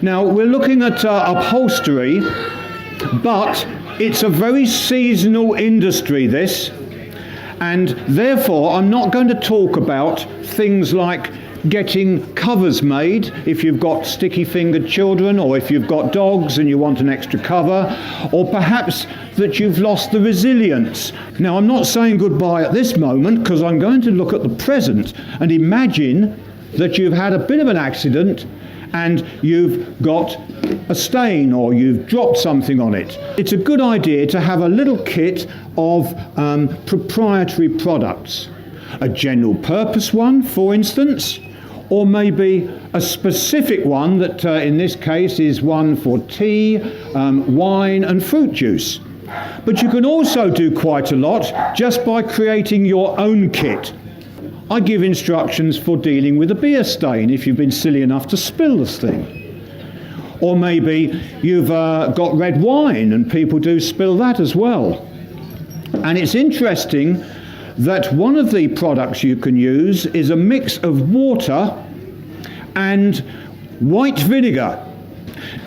Now, we're looking at upholstery, but it's a very seasonal industry, this, and therefore I'm not going to talk about things like getting covers made if you've got sticky-fingered children, or if you've got dogs and you want an extra cover, or perhaps that you've lost the resilience. Now, I'm not saying goodbye at this moment, because I'm going to look at the present and imagine that you've had a bit of an accident and you've got a stain or you've dropped something on it. It's a good idea to have a little kit of proprietary products. A general purpose one, for instance, or maybe a specific one that in this case is one for tea, wine and fruit juice. But you can also do quite a lot just by creating your own kit. I give instructions for dealing with a beer stain if you've been silly enough to spill this thing. Or maybe you've got red wine and people do spill that as well. And it's interesting that one of the products you can use is a mix of water and white vinegar.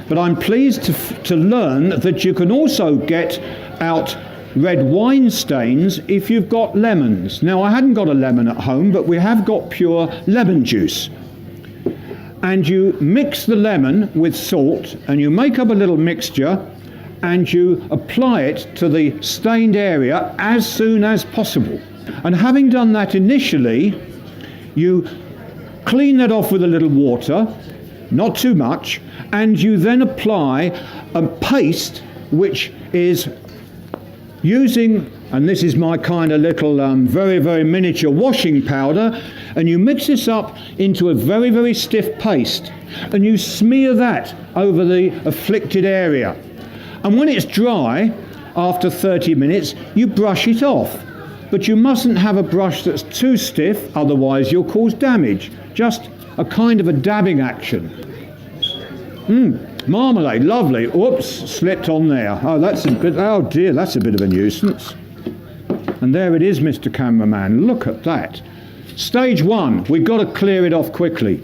But I'm pleased to learn that you can also get out red wine stains if you've got lemons. Now, I hadn't got a lemon at home, but we have got pure lemon juice. And you mix the lemon with salt and you make up a little mixture and you apply it to the stained area as soon as possible. And having done that initially, you clean that off with a little water, not too much, and you then apply a paste which is using, and this is my kind of little very, very miniature washing powder, and you mix this up into a very, very stiff paste, and you smear that over the afflicted area. And when it's dry, after 30 minutes, you brush it off. But you mustn't have a brush that's too stiff, otherwise you'll cause damage. Just a kind of a dabbing action. Marmalade, lovely. Oops, slipped on there. Oh, that's a bit, oh dear, that's a bit of a nuisance. And there it is, Mr. Cameraman. Look at that. Stage one, we've got to clear it off quickly.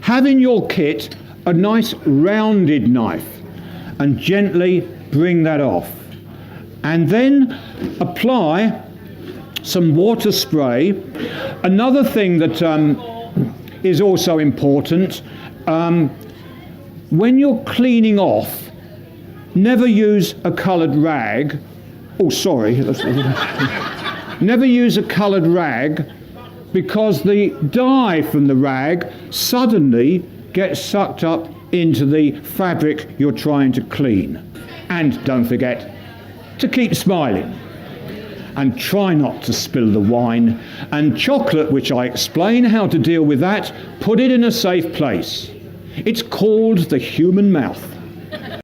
Have in your kit a nice rounded knife and gently bring that off. And then apply some water spray. Another thing that is also important, when you're cleaning off, never use a coloured rag. Oh, sorry. Never use a coloured rag, because the dye from the rag suddenly gets sucked up into the fabric you're trying to clean. And don't forget to keep smiling. And try not to spill the wine. And chocolate, which I explain how to deal with that, put it in a safe place. It's called the human mouth.